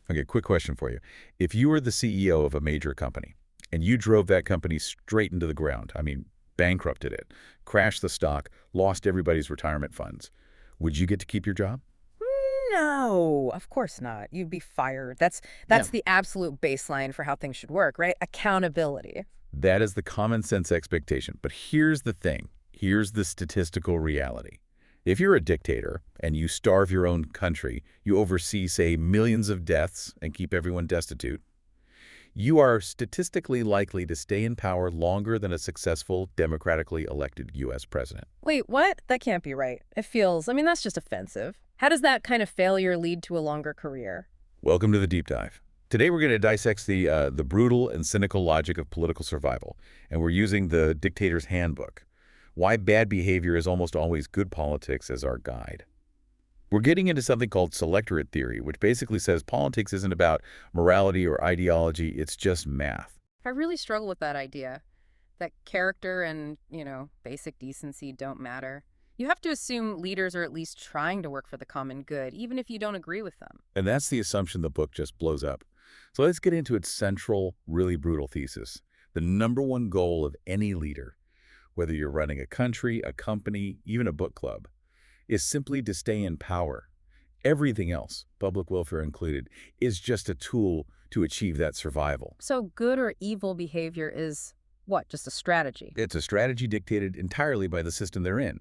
Okay, quick question for you. If you were the CEO of a major company and you drove that company straight into the ground, I mean, bankrupted it, crashed the stock, lost everybody's retirement funds, would you get to keep your job? No, of course not. You'd be fired. Yeah. That's the absolute baseline for how things should work, right? Accountability. That is the common sense expectation. But here's the thing. Here's the statistical reality. If you're a dictator and you starve your own country, you oversee, say, millions of deaths and keep everyone destitute, you are statistically likely to stay in power longer than a successful, democratically elected U.S. president. Wait, what? That can't be right. I mean, that's just offensive. How does that kind of failure lead to a longer career? Welcome to the deep dive. Today we're going to dissect the brutal and cynical logic of political survival, and we're using the Dictator's Handbook. Why bad behavior is almost always good politics as our guide. We're getting into something called Selectorate Theory, which basically says politics isn't about morality or ideology, it's just math. I really struggle with that idea, that character and, basic decency don't matter. You have to assume leaders are at least trying to work for the common good, even if you don't agree with them. And that's the assumption the book just blows up. So let's get into its central, really brutal thesis. The number one goal of any leader, whether you're running a country, a company, even a book club, is simply to stay in power. Everything else, public welfare included, is just a tool to achieve that survival. So good or evil behavior is, what, just a strategy? It's a strategy dictated entirely by the system they're in,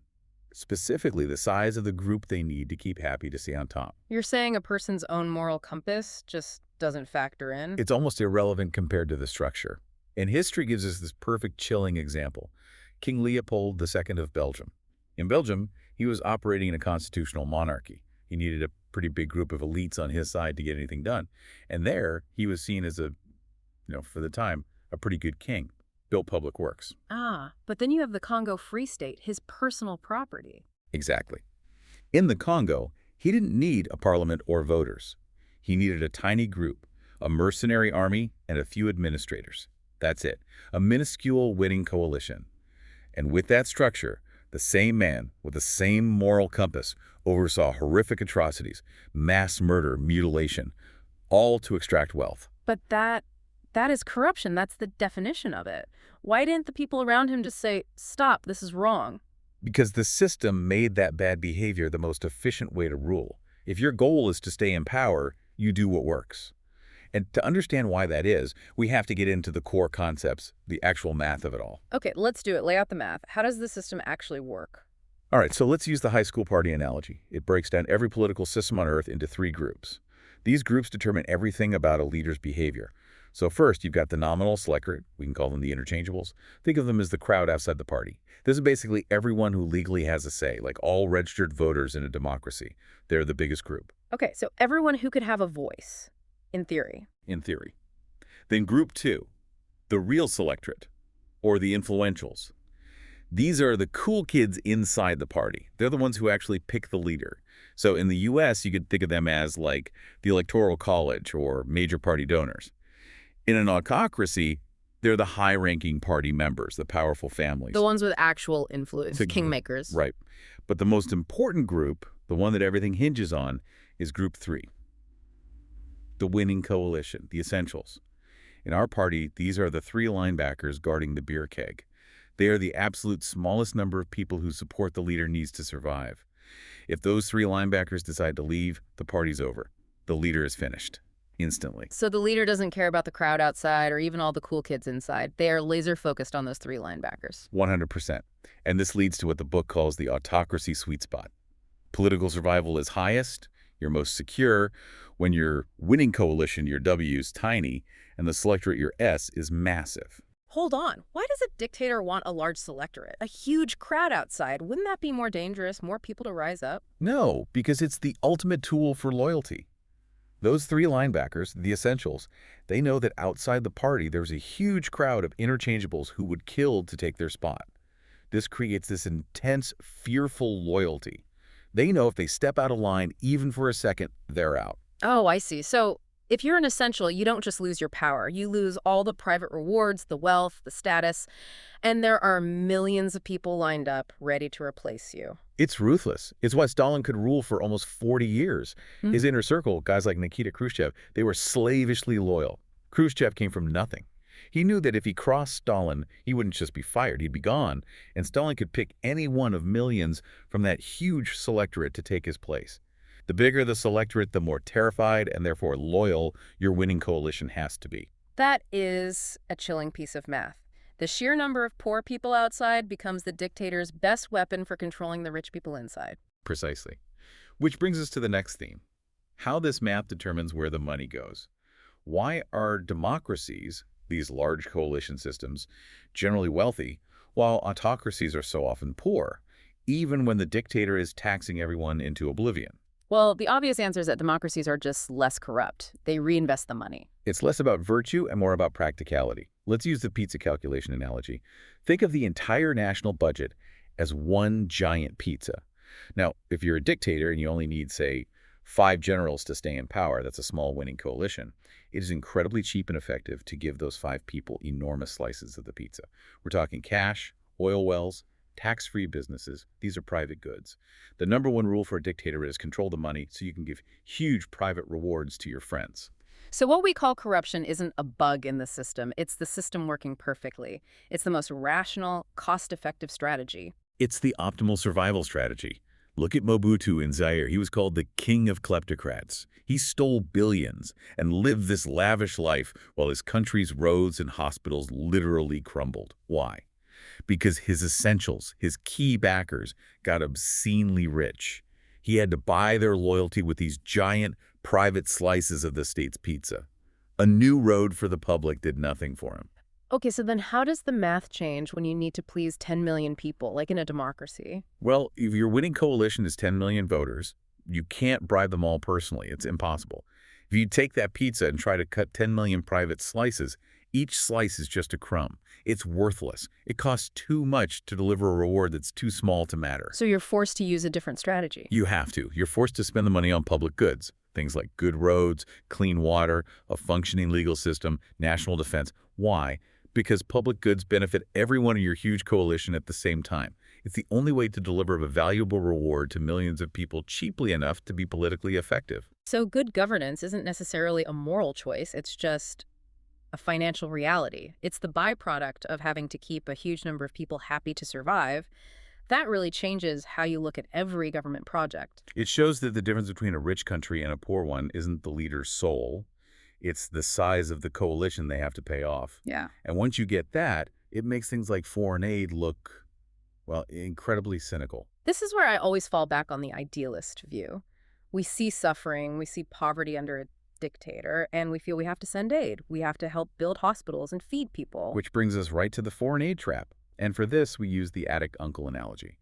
specifically the size of the group they need to keep happy to stay on top. You're saying a person's own moral compass just doesn't factor in? It's almost irrelevant compared to the structure. And history gives us this perfect chilling example. King Leopold II of Belgium. In Belgium, he was operating in a constitutional monarchy. He needed a pretty big group of elites on his side to get anything done. And there, he was seen as for the time, a pretty good king. Built public works. Ah, but then you have the Congo Free State, his personal property. Exactly. In the Congo, he didn't need a parliament or voters. He needed a tiny group, a mercenary army, and a few administrators. That's it. A minuscule winning coalition. And with that structure, the same man with the same moral compass oversaw horrific atrocities, mass murder, mutilation, all to extract wealth. But that is corruption. That's the definition of it. Why didn't the people around him just say, stop, this is wrong? Because the system made that bad behavior the most efficient way to rule. If your goal is to stay in power, you do what works. And to understand why that is, we have to get into the core concepts, the actual math of it all. Okay, let's do it. Lay out the math. How does the system actually work? All right, so let's use the high school party analogy. It breaks down every political system on Earth into 3 groups. These groups determine everything about a leader's behavior. So first, you've got the nominal selectorate. We can call them the Interchangeables. Think of them as the crowd outside the party. This is basically everyone who legally has a say, like all registered voters in a democracy. They're the biggest group. Okay, so everyone who could have a voice, in theory. In theory. Then group 2, the real selectorate, or the influentials. These are the cool kids inside the party. They're the ones who actually pick the leader. So in the U.S., you could think of them as like the Electoral College or major party donors. In an autocracy, they're the high-ranking party members, the powerful families. The ones with actual influence, kingmakers. Right. But the most important group, the one that everything hinges on, is group 3. The winning coalition, the essentials. In our party, these are the 3 linebackers guarding the beer keg. They are the absolute smallest number of people who support the leader needs to survive. If those 3 linebackers decide to leave, the party's over. The leader is finished. Instantly. So the leader doesn't care about the crowd outside or even all the cool kids inside. They are laser-focused on those 3 linebackers. 100%. And this leads to what the book calls the autocracy sweet spot. Political survival is highest, you're most secure, when your winning coalition, your W, is tiny, and the selectorate, your S, is massive. Hold on. Why does a dictator want a large selectorate? A huge crowd outside? Wouldn't that be more dangerous, more people to rise up? No, because it's the ultimate tool for loyalty. Those 3 linebackers, the essentials, they know that outside the party there's a huge crowd of interchangeables who would kill to take their spot. This creates this intense, fearful loyalty. They know if they step out of line even for a second, they're out. Oh, I see. So if you're an essential, you don't just lose your power. You lose all the private rewards, the wealth, the status, and there are millions of people lined up ready to replace you. It's ruthless. It's why Stalin could rule for almost 40 years. Hmm. His inner circle, guys like Nikita Khrushchev, they were slavishly loyal. Khrushchev came from nothing. He knew that if he crossed Stalin, he wouldn't just be fired, he'd be gone, and Stalin could pick any one of millions from that huge selectorate to take his place. The bigger the selectorate, the more terrified and therefore loyal your winning coalition has to be. That is a chilling piece of math. The sheer number of poor people outside becomes the dictator's best weapon for controlling the rich people inside. Precisely. Which brings us to the next theme: how this math determines where the money goes. Why are democracies, these large coalition systems, generally wealthy, while autocracies are so often poor, even when the dictator is taxing everyone into oblivion? Well, the obvious answer is that democracies are just less corrupt. They reinvest the money. It's less about virtue and more about practicality. Let's use the pizza calculation analogy. Think of the entire national budget as one giant pizza. Now, if you're a dictator and you only need, say, 5 generals to stay in power, that's a small winning coalition, it is incredibly cheap and effective to give those 5 people enormous slices of the pizza. We're talking cash, oil wells, tax-free businesses. These are private goods. The number one rule for a dictator is control the money so you can give huge private rewards to your friends. So what we call corruption isn't a bug in the system. It's the system working perfectly. It's the most rational, cost-effective strategy. It's the optimal survival strategy. Look at Mobutu in Zaire. He was called the king of kleptocrats. He stole billions and lived this lavish life while his country's roads and hospitals literally crumbled. Why? Because his essentials, his key backers, got obscenely rich. He had to buy their loyalty with these giant private slices of the state's pizza. A new road for the public did nothing for him. Okay, so then how does the math change when you need to please 10 million people, like in a democracy? Well, if your winning coalition is 10 million voters, you can't bribe them all personally. It's impossible. If you take that pizza and try to cut 10 million private slices, each slice is just a crumb. It's worthless. It costs too much to deliver a reward that's too small to matter. So you're forced to use a different strategy. You have to. You're forced to spend the money on public goods. Things like good roads, clean water, a functioning legal system, national defense. Why? Because public goods benefit everyone in your huge coalition at the same time. It's the only way to deliver a valuable reward to millions of people cheaply enough to be politically effective. So good governance isn't necessarily a moral choice. It's just a financial reality. It's the byproduct of having to keep a huge number of people happy to survive. That really changes how you look at every government project. It shows that the difference between a rich country and a poor one isn't the leader's soul. It's the size of the coalition they have to pay off. Yeah. And once you get that, it makes things like foreign aid look, well, incredibly cynical. This is where I always fall back on the idealist view. We see suffering, we see poverty under a dictator, and we feel we have to send aid. We have to help build hospitals and feed people. Which brings us right to the foreign aid trap. And for this, we use the addict uncle analogy.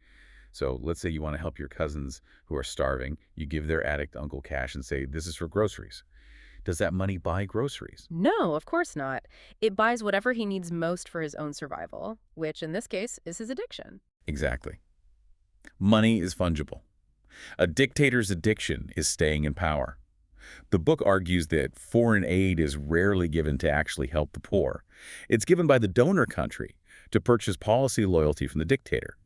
So let's say you want to help your cousins who are starving. You give their addict uncle cash and say, this is for groceries. Does that money buy groceries? No, of course not. It buys whatever he needs most for his own survival, which in this case is his addiction. Exactly. Money is fungible. A dictator's addiction is staying in power. The book argues that foreign aid is rarely given to actually help the poor. It's given by the donor country to purchase policy loyalty from the dictator.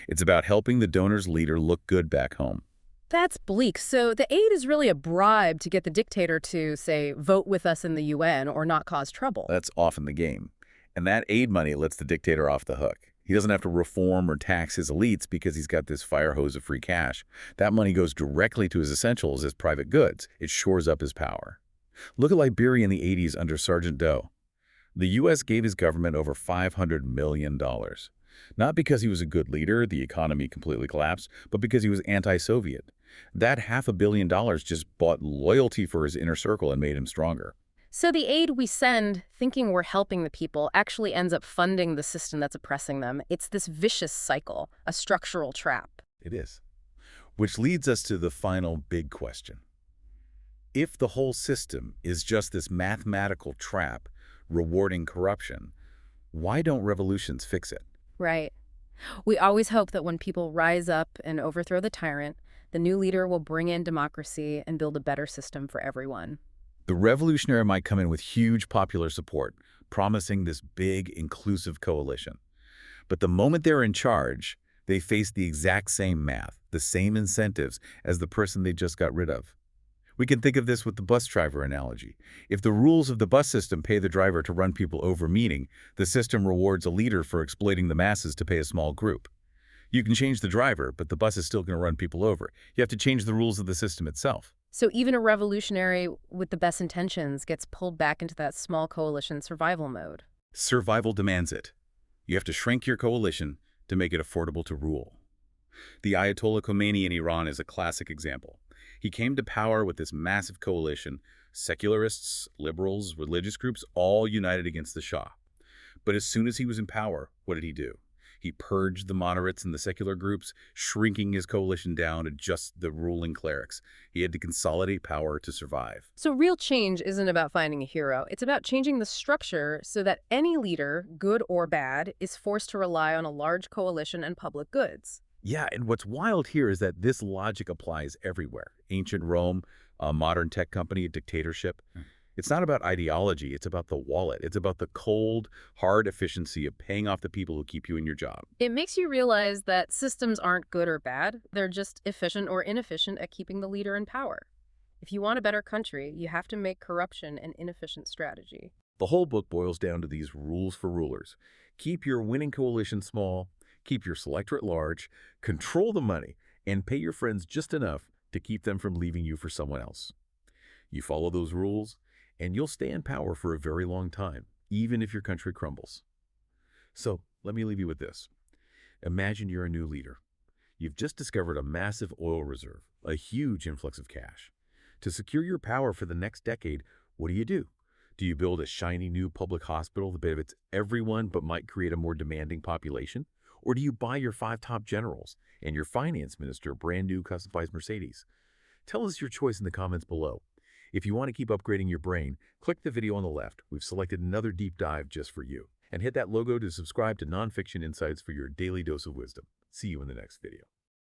It's about helping the donor's leader look good back home. That's bleak. So the aid is really a bribe to get the dictator to, say, vote with us in the UN or not cause trouble. That's often the game. And that aid money lets the dictator off the hook. He doesn't have to reform or tax his elites because he's got this fire hose of free cash. That money goes directly to his essentials as private goods. It shores up his power. Look at Liberia in the 80s under Sergeant Doe. The U.S. gave his government over $500 million. Not because he was a good leader, the economy completely collapsed, but because he was anti-Soviet. That $500 million just bought loyalty for his inner circle and made him stronger. So the aid we send, thinking we're helping the people, actually ends up funding the system that's oppressing them. It's this vicious cycle, a structural trap. It is. Which leads us to the final big question. If the whole system is just this mathematical trap rewarding corruption, why don't revolutions fix it? Right. We always hope that when people rise up and overthrow the tyrant, the new leader will bring in democracy and build a better system for everyone. The revolutionary might come in with huge popular support, promising this big, inclusive coalition. But the moment they're in charge, They face the exact same math, the same incentives as the person they just got rid of. We can think of this with the bus driver analogy. If the rules of the bus system pay the driver to run people over, meaning the system rewards a leader for exploiting the masses to pay a small group. You can change the driver, but the bus is still going to run people over. You have to change the rules of the system itself. So even a revolutionary with the best intentions gets pulled back into that small coalition survival mode. Survival demands it. You have to shrink your coalition to make it affordable to rule. The Ayatollah Khomeini in Iran is a classic example. He came to power with this massive coalition, secularists, liberals, religious groups, all united against the Shah. But as soon as he was in power, what did he do? He purged the moderates and the secular groups, shrinking his coalition down to just the ruling clerics. He had to consolidate power to survive. So real change isn't about finding a hero. It's about changing the structure so that any leader, good or bad, is forced to rely on a large coalition and public goods. Yeah, and what's wild here is that this logic applies everywhere. Ancient Rome, a modern tech company, a dictatorship. It's not about ideology, it's about the wallet. It's about the cold, hard efficiency of paying off the people who keep you in your job. It makes you realize that systems aren't good or bad. They're just efficient or inefficient at keeping the leader in power. If you want a better country, you have to make corruption an inefficient strategy. The whole book boils down to these rules for rulers. Keep your winning coalition small, keep your selectorate large, control the money, and pay your friends just enough to keep them from leaving you for someone else. You follow those rules, and you'll stay in power for a very long time, even if your country crumbles. So, let me leave you with this. Imagine you're a new leader. You've just discovered a massive oil reserve, a huge influx of cash. To secure your power for the next decade, what do? Do you build a shiny new public hospital that benefits everyone but might create a more demanding population? Or do you buy your 5 top generals and your finance minister a brand new customized Mercedes? Tell us your choice in the comments below. If you want to keep upgrading your brain, click the video on the left. We've selected another deep dive just for you. And hit that logo to subscribe to Nonfiction Insights for your daily dose of wisdom. See you in the next video.